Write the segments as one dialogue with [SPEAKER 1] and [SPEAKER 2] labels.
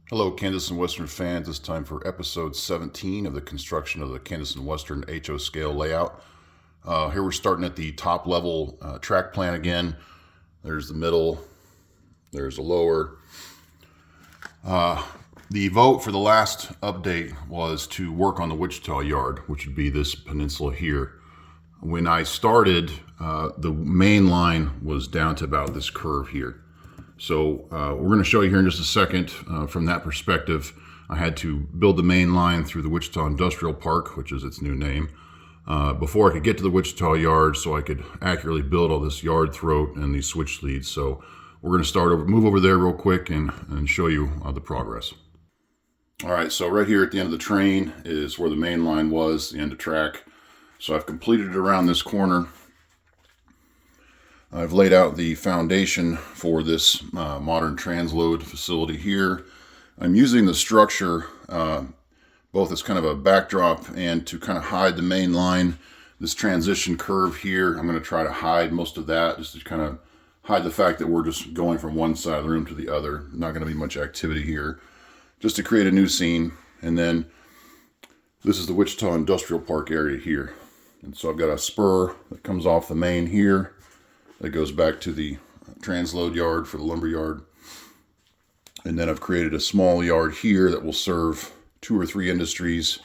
[SPEAKER 1] Hello, Kansas and Western fans. It's time for episode 17 of the construction of the Kansas and Western HO scale layout. Here we're starting at the top level track plan again. There's the middle, there's the lower. The vote for the last update was to work on the Wichita yard, which would be this peninsula here. When I started, the main line was down to about this curve here. So we're going to show you here in just a second from that perspective. I had to build the main line through the Wichita Industrial Park, which is its new name, before I could get to the Wichita yard so I could accurately build all this yard throat and these switch leads. So we're going to move over there real quick and show you the progress. All right, so right here at the end of the train is where the main line was, the end of track. So I've completed it around this corner. I've laid out the foundation for this modern transload facility here. I'm using the structure both as kind of a backdrop and to kind of hide the main line. This transition curve here, I'm going to try to hide most of that, just to kind of hide the fact that we're just going from one side of the room to the other. Not going to be much activity here, just to create a new scene. And then this is the Wichita Industrial Park area here. And so I've got a spur that comes off the main here. That goes back to the transload yard for the lumber yard. And then I've created a small yard here that will serve 2 or 3 industries,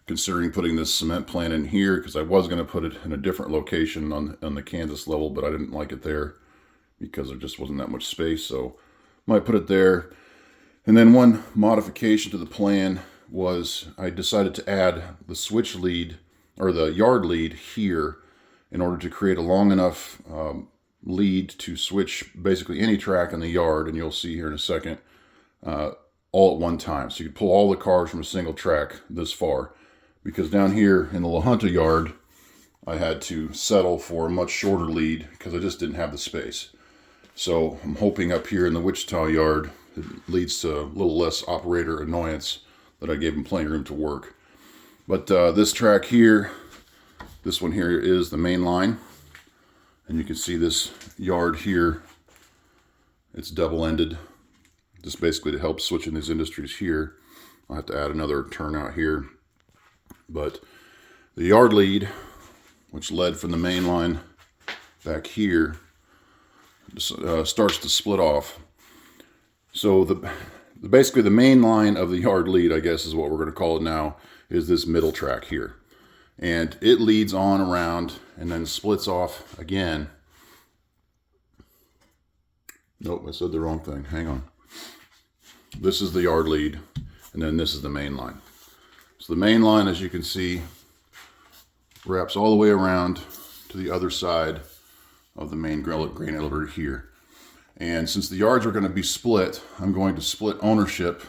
[SPEAKER 1] considering putting this cement plant in here, because I was going to put it in a different location on the Kansas level, but I didn't like it there because there just wasn't that much space. So I might put it there. And then one modification to the plan was I decided to add the switch lead, or the yard lead here, in order to create a long enough lead to switch basically any track in the yard, and you'll see here in a second, all at one time. So you can pull all the cars from a single track this far, because down here in the La Junta yard, I had to settle for a much shorter lead because I just didn't have the space. So I'm hoping up here in the Wichita yard, it leads to a little less operator annoyance, that I gave them plenty of room to work. But this track here, this one here is the main line, and you can see this yard here, it's double-ended, just basically to help switching these industries here. I'll have to add another turnout here, but the yard lead, which led from the main line back here, starts to split off. So basically the main line of the yard lead, I guess is what we're going to call it now, is this middle track here. And it leads on around and then splits off again. Nope, I said the wrong thing. Hang on. This is the yard lead, and then this is the main line. So the main line, as you can see, wraps all the way around to the other side of the main grain elevator here. And since the yards are going to be split, I'm going to split ownership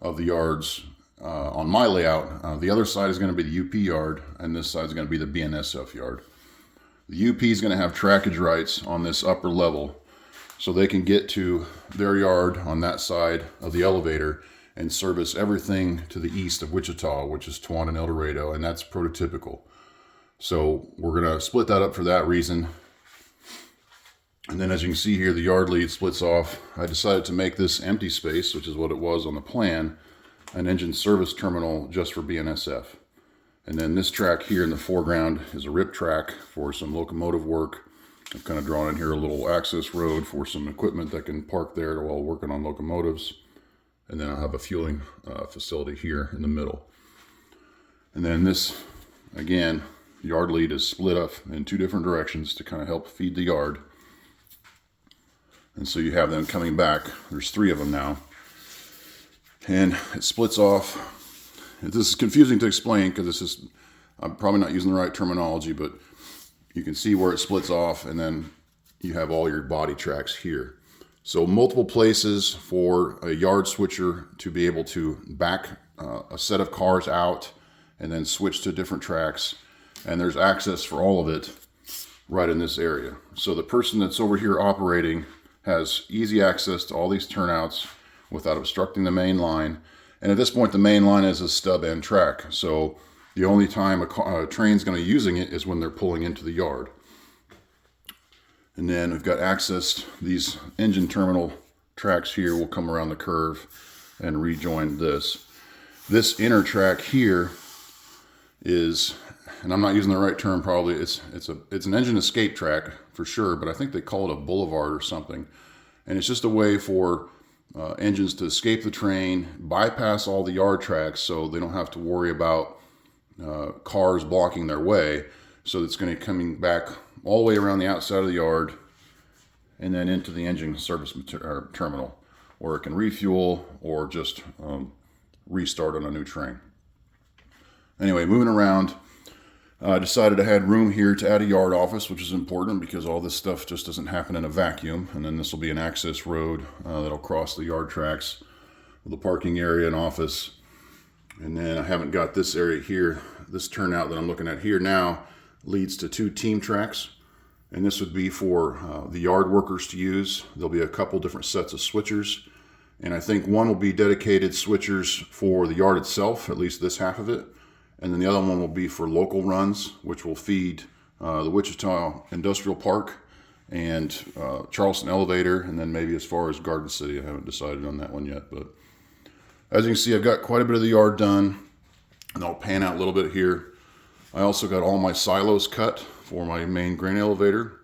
[SPEAKER 1] of the yards on my layout. The other side is going to be the UP yard, and this side is going to be the BNSF yard. The UP is going to have trackage rights on this upper level, so they can get to their yard on that side of the elevator and service everything to the east of Wichita, which is Tuan and El Dorado, and that's prototypical. So we're going to split that up for that reason. And then as you can see here, the yard lead splits off. I decided to make this empty space, which is what it was on the plan, an engine service terminal just for BNSF. And then this track here in the foreground is a rip track for some locomotive work. I've kind of drawn in here a little access road for some equipment that can park there while working on locomotives. And then I'll have a fueling facility here in the middle. And then this, again, yard lead is split up in 2 different directions to kind of help feed the yard. And so you have them coming back. There's 3 of them now. And it splits off. This is confusing to explain because I'm probably not using the right terminology, but you can see where it splits off, and then you have all your body tracks here. So multiple places for a yard switcher to be able to back a set of cars out and then switch to different tracks. And there's access for all of it right in this area. So the person that's over here operating has easy access to all these turnouts without obstructing the main line. And at this point, the main line is a stub end track. So the only time a train's going to be using it is when they're pulling into the yard. And then we've got access, these engine terminal tracks here will come around the curve. and rejoined this. This inner track here is, and I'm not using the right term probably, it's an engine escape track for sure, but I think they call it a boulevard or something. And it's just a way for engines to escape the train, bypass all the yard tracks so they don't have to worry about cars blocking their way. So it's going to be coming back all the way around the outside of the yard and then into the engine service terminal, where it can refuel or just restart on a new train. Anyway, moving around, I decided I had room here to add a yard office, which is important because all this stuff just doesn't happen in a vacuum. And then this will be an access road that'll cross the yard tracks with a parking area and office. And then I haven't got this area here. This turnout that I'm looking at here now leads to 2 team tracks. And this would be for the yard workers to use. There'll be a couple different sets of switchers. And I think one will be dedicated switchers for the yard itself, at least this half of it. And then the other one will be for local runs, which will feed the Wichita Industrial Park and Charleston Elevator, and then maybe as far as Garden City. I haven't decided on that one yet. But as you can see, I've got quite a bit of the yard done. And I'll pan out a little bit here. I also got all my silos cut for my main grain elevator.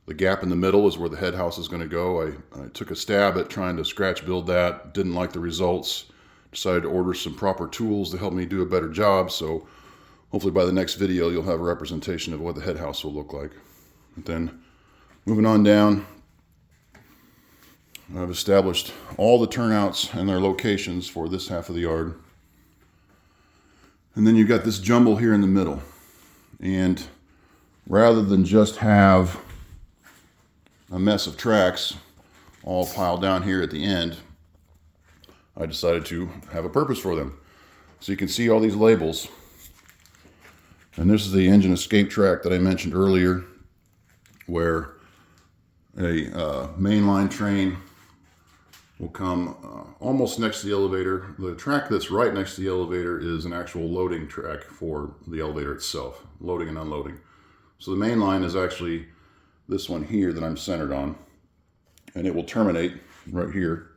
[SPEAKER 1] The gap in the middle is where the head house is going to go. I took a stab at trying to scratch build that. Didn't like the results. Decided to order some proper tools to help me do a better job. So hopefully by the next video, you'll have a representation of what the head house will look like. And then moving on down, I've established all the turnouts and their locations for this half of the yard. And then you've got this jumble here in the middle. And rather than just have a mess of tracks all piled down here at the end, I decided to have a purpose for them. So you can see all these labels. And this is the engine escape track that I mentioned earlier, where a mainline train will come almost next to the elevator. The track that's right next to the elevator is an actual loading track for the elevator itself, loading and unloading. So the main line is actually this one here that I'm centered on, and it will terminate right here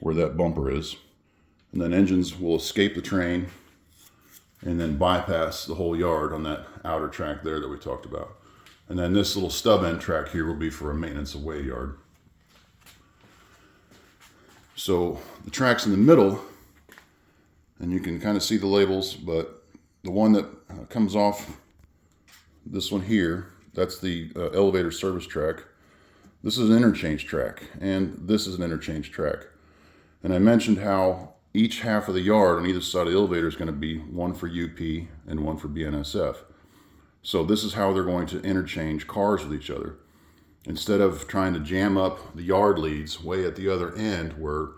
[SPEAKER 1] where that bumper is. And then engines will escape the train and then bypass the whole yard on that outer track there that we talked about. And then this little stub end track here will be for a maintenance away yard. So the tracks in the middle, and you can kind of see the labels, but the one that comes off this one here, that's the elevator service track. This is an interchange track, and this is an interchange track. And I mentioned how each half of the yard on either side of the elevator is going to be one for UP and one for BNSF. So this is how they're going to interchange cars with each other. Instead of trying to jam up the yard leads way at the other end where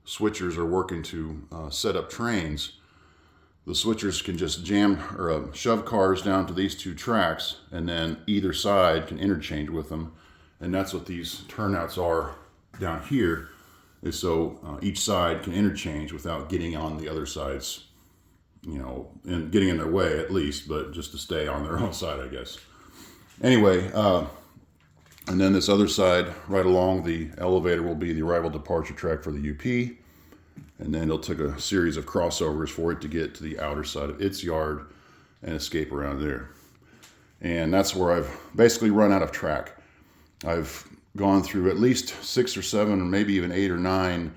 [SPEAKER 1] switchers are working to set up trains, the switchers can just jam or shove cars down to these 2 tracks, and then either side can interchange with them. And that's what these turnouts are down here, is so each side can interchange without getting on the other side's, and getting in their way at least, but just to stay on their own side, I guess. Anyway, and then this other side, right along the elevator, will be the arrival departure track for the UP. And then it'll take a series of crossovers for it to get to the outer side of its yard and escape around there. And that's where I've basically run out of track. I've gone through at least 6 or 7, or maybe even 8 or 9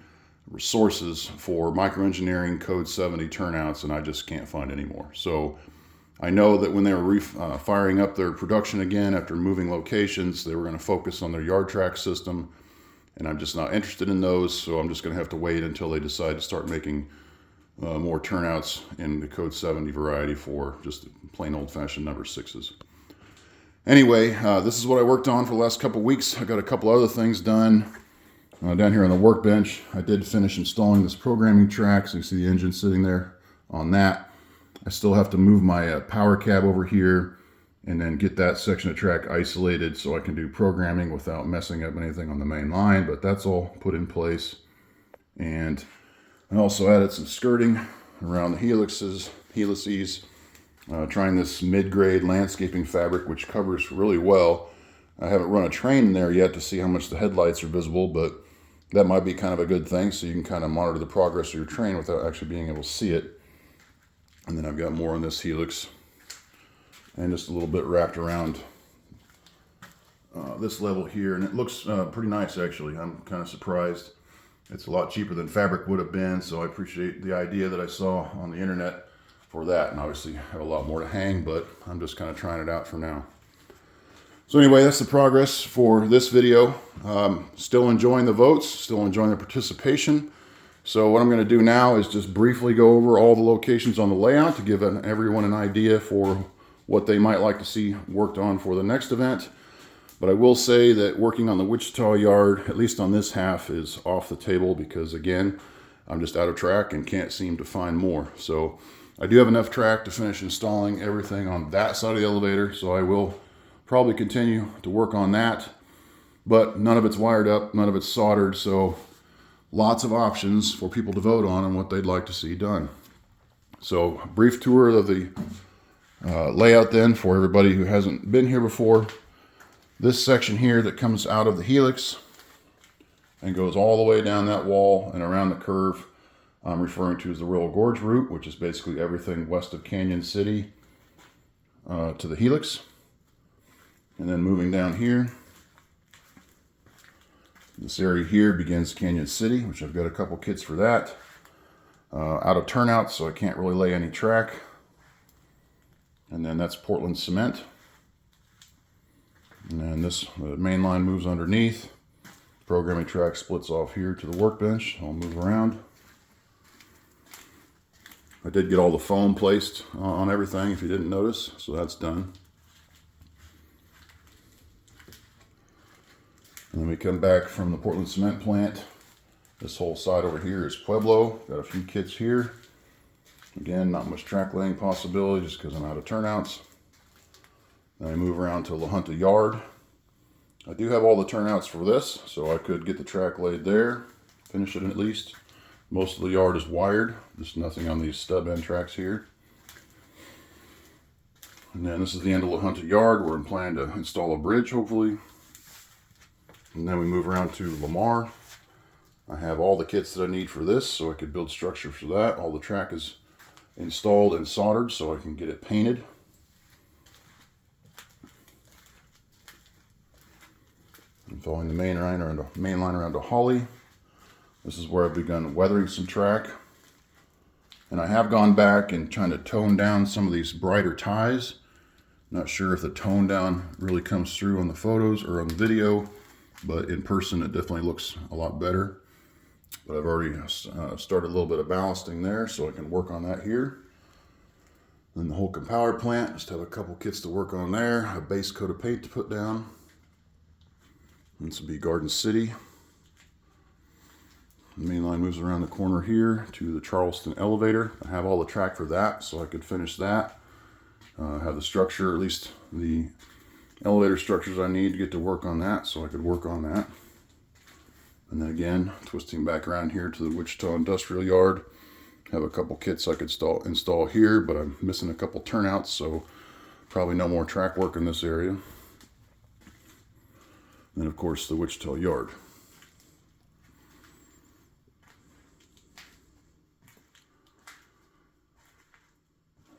[SPEAKER 1] sources for microengineering code 70 turnouts, and I just can't find any more. So I know that when they were firing up their production again after moving locations, they were going to focus on their yard track system, and I'm just not interested in those, so I'm just going to have to wait until they decide to start making more turnouts in the code 70 variety for just plain old-fashioned number 6s. Anyway, this is what I worked on for the last couple weeks. I got a couple other things done down here on the workbench. I did finish installing this programming track, so you see the engine sitting there on that. I still have to move my power cab over here and then get that section of track isolated so I can do programming without messing up anything on the main line, but that's all put in place. And I also added some skirting around the helices, trying this mid-grade landscaping fabric, which covers really well. I haven't run a train in there yet to see how much the headlights are visible, but that might be kind of a good thing, so you can kind of monitor the progress of your train without actually being able to see it. And then I've got more on this helix, and just a little bit wrapped around this level here, and it looks pretty nice actually. I'm kind of surprised. It's a lot cheaper than fabric would have been, so I appreciate the idea that I saw on the internet for that, and obviously have a lot more to hang, but I'm just kind of trying it out for now. So anyway, that's the progress for this video. Still enjoying the votes, still enjoying the participation. So what I'm going to do now is just briefly go over all the locations on the layout to give everyone an idea for what they might like to see worked on for the next event. But I will say that working on the Wichita yard, at least on this half, is off the table because, again, I'm just out of track and can't seem to find more. So I do have enough track to finish installing everything on that side of the elevator, so I will probably continue to work on that. But none of it's wired up, none of it's soldered, so lots of options for people to vote on what they'd like to see done. So a brief tour of the layout then for everybody who hasn't been here before. This section here that comes out of the helix and goes all the way down that wall and around the curve I'm referring to as the Royal Gorge route, which is basically everything west of Canon City to the helix. And then moving down here, this area here begins Canon City, which I've got a couple kits for that. Out of turnouts, so I can't really lay any track. And then that's Portland cement. And then this main line moves underneath. Programming track splits off here to the workbench. I'll move around. I did get all the foam placed on everything, if you didn't notice, so that's done. And then we come back from the Portland cement plant. This whole side over here is Pueblo. Got a few kits here. Again, not much track laying possibility just because I'm out of turnouts. Then I move around to La Junta yard. I do have all the turnouts for this, so I could get the track laid there, finish it at least. Most of the yard is wired, just nothing on these stub end tracks here. And then this is the end of La Junta yard where I'm planning to install a bridge, hopefully. And then we move around to Lamar. I have all the kits that I need for this, so I could build structure for that. All the track is installed and soldered, so I can get it painted. I'm following the main line around to Holly. This is where I've begun weathering some track. And I have gone back and trying to tone down some of these brighter ties. Not sure if the tone down really comes through on the photos or on the video, but in person it definitely looks a lot better. But I've already started a little bit of ballasting there, so I can work on that here. Then the Holcomb power plant, just have a couple kits to work on there, a base coat of paint to put down. This will be Garden City. The main line moves around the corner here to the Charleston elevator. I have all the track for that, so I could finish that. Have the structure, at least the elevator structures I need to get to work on that, so I could work on that. And then again, twisting back around here to the Wichita industrial yard. Have a couple kits I could install here, but I'm missing a couple turnouts, so probably no more track work in this area. And then of course the Wichita yard.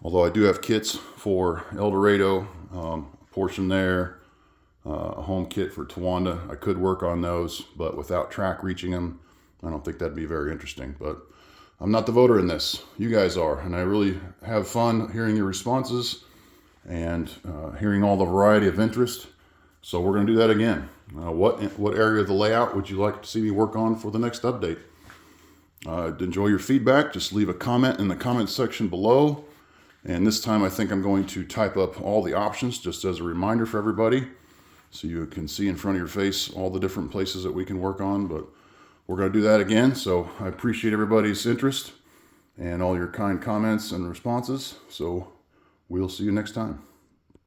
[SPEAKER 1] Although I do have kits for El Dorado, a portion there, a home kit for Towanda. I could work on those, but without track reaching them, I don't think that'd be very interesting. But I'm not the voter in this. You guys are, and I really have fun hearing your responses and hearing all the variety of interest. So we're going to do that again. What area of the layout would you like to see me work on for the next update? Enjoy your feedback. Just leave a comment in the comment section below. And this time I think I'm going to type up all the options just as a reminder for everybody, so you can see in front of your face all the different places that we can work on. But we're going to do that again. So I appreciate everybody's interest and all your kind comments and responses. So we'll see you next time.